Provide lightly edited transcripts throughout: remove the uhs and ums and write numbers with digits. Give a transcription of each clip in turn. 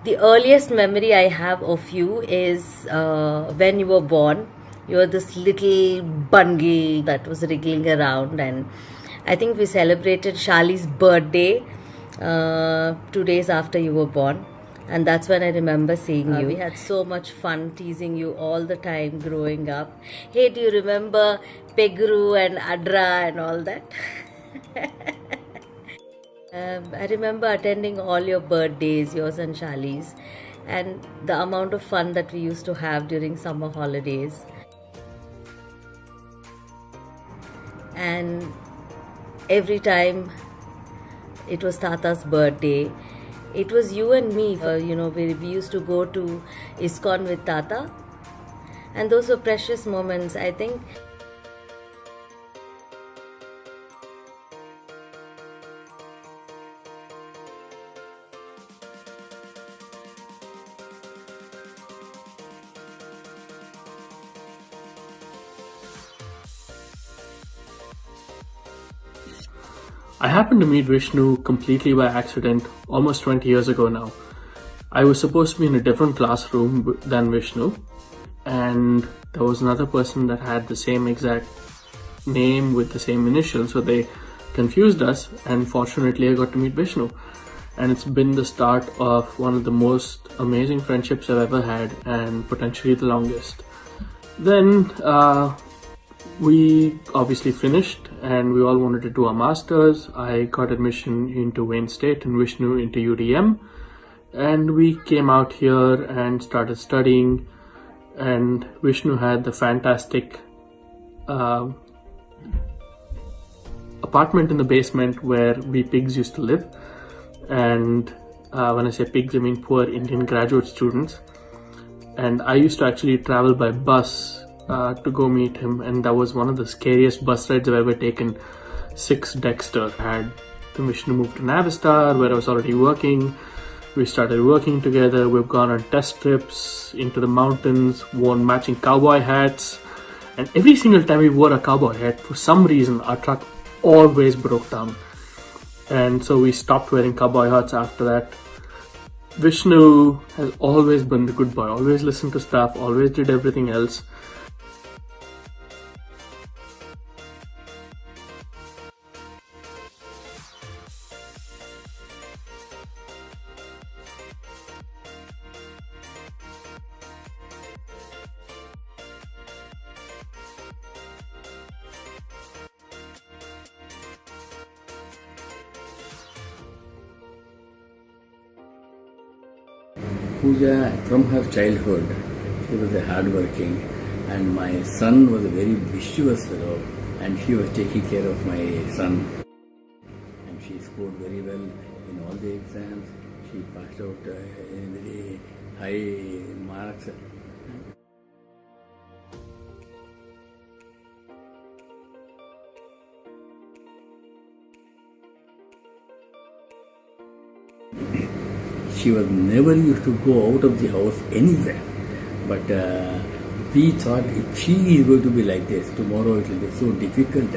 The earliest memory I have of you is when you were born. You were this little bundle that was wriggling around, and I think we celebrated Shali's birthday 2 days after you were born, and that's when I remember seeing you. We had so much fun teasing you all the time growing up. Hey, do you remember Pegru and Adra and all that? I remember attending all your birthdays, yours and Shali's, and the amount of fun that we used to have during summer holidays. And every time it was Tata's birthday, it was you and me. We used to go to ISKCON with Tata, and those were precious moments, I think. I happened to meet Vishnu completely by accident almost 20 years ago now. I was supposed to be in a different classroom than Vishnu, and there was another person that had the same exact name with the same initials, so they confused us, and fortunately I got to meet Vishnu. And it's been the start of one of the most amazing friendships I've ever had, and potentially the longest. Then we obviously finished and we all wanted to do our masters. I got admission into Wayne State and Vishnu into UDM, and we came out here and started studying. And Vishnu had the fantastic apartment in the basement where we pigs used to live. And when I say pigs, I mean poor Indian graduate students. And I used to actually travel by bus to go meet him, and that was one of the scariest bus rides I've ever taken. 6 Dexter. Had the Vishnu moved to Navistar, where I was already working. We started working together. We've gone on test trips into the mountains, worn matching cowboy hats, and every single time we wore a cowboy hat, for some reason our truck always broke down, and so we stopped wearing cowboy hats after that. Vishnu has always been the good boy, always listened to stuff, always did everything else. Pooja, from her childhood, she was a hard-working, and my son was a very mischievous fellow, and she was taking care of my son. And she scored very well in all the exams. She passed out very high marks. She was never used to go out of the house anywhere, but we thought if she is going to be like this, tomorrow it will be so difficult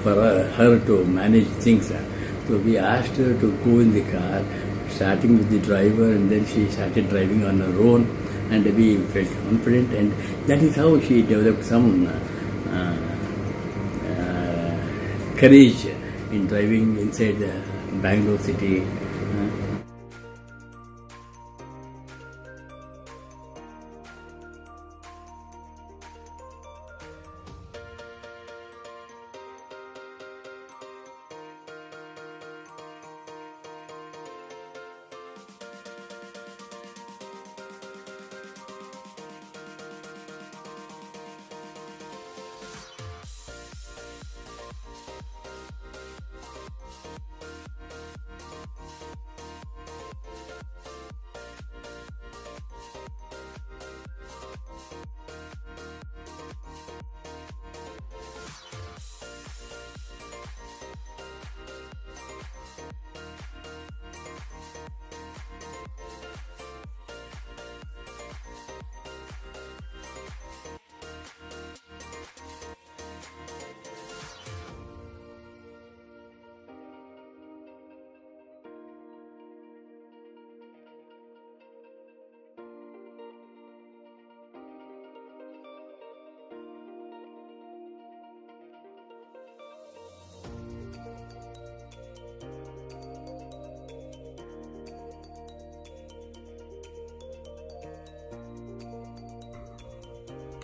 for her to manage things. So we asked her to go in the car, starting with the driver, and then she started driving on her own, and we felt confident, and that is how she developed some courage in driving inside Bangalore city.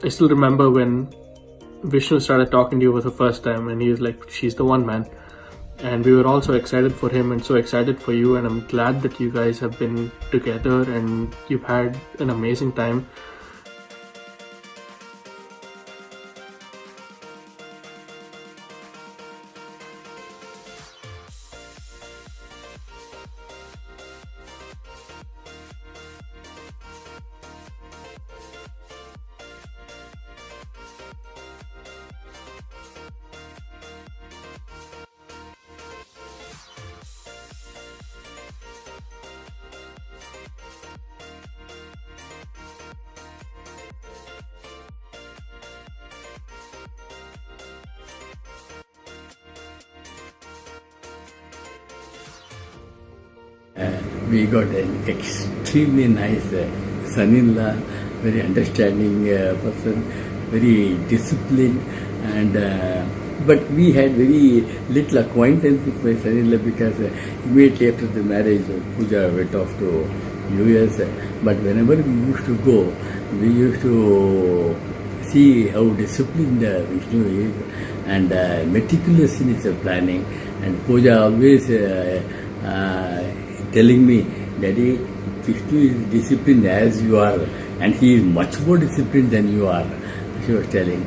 I still remember when Vishnu started talking to you for the first time, and he was like, "She's the one, man." And we were all so excited for him and so excited for you, and I'm glad that you guys have been together and you've had an amazing time. We got an extremely nice son-in-law, very understanding person, very disciplined, and but we had very little acquaintance with my son-in-law because immediately after the marriage, Pooja went off to US. But whenever we used to go, we used to see how disciplined Vishnu is and meticulous in his planning. And Pooja always telling me, "Daddy, Vishnu is disciplined as you are, and he is much more disciplined than you are," she was telling.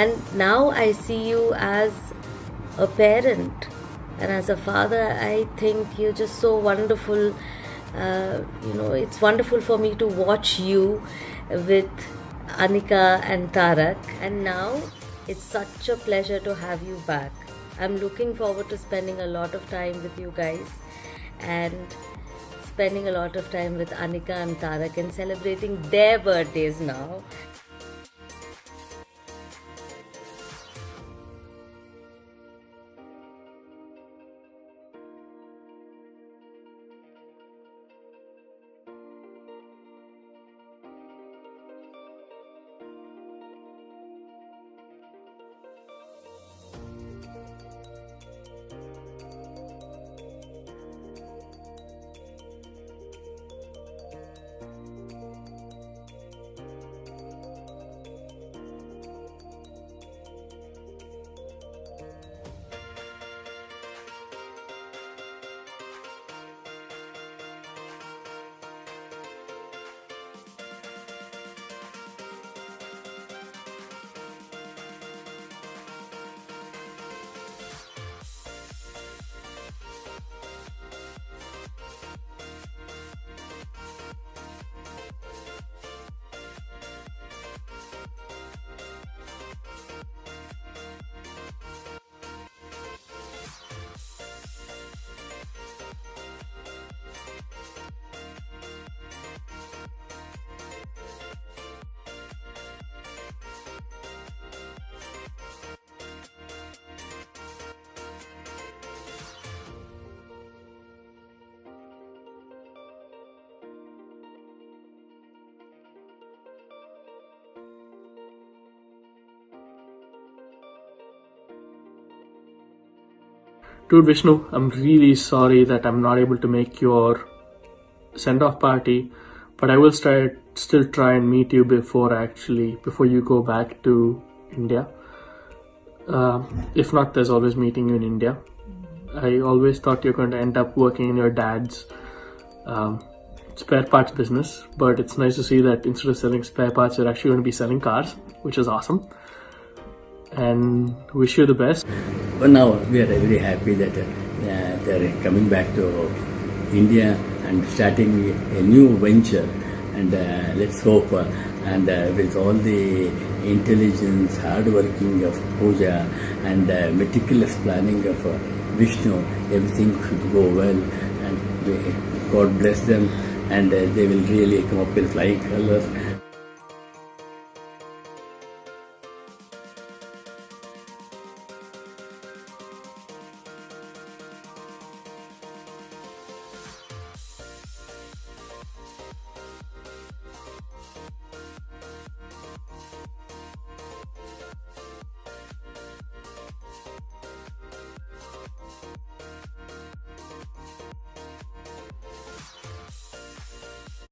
And now I see you as a parent and as a father. I think you're just so wonderful. It's wonderful for me to watch you with Anika and Tarak, and now it's such a pleasure to have you back. I'm looking forward to spending a lot of time with you guys and spending a lot of time with Anika and Tarak and celebrating their birthdays now. Dude, Vishnu, I'm really sorry that I'm not able to make your send-off party, but I will still try and meet you before you go back to India. If not, there's always meeting you in India. I always thought you're going to end up working in your dad's spare parts business, but it's nice to see that instead of selling spare parts, you're actually going to be selling cars, which is awesome. And wish you the best. But now we are very happy that they are coming back to India and starting a new venture. And let's hope, and with all the intelligence, hard working of Pooja, and meticulous planning of Vishnu, everything should go well, and God bless them, and they will really come up with flying colors.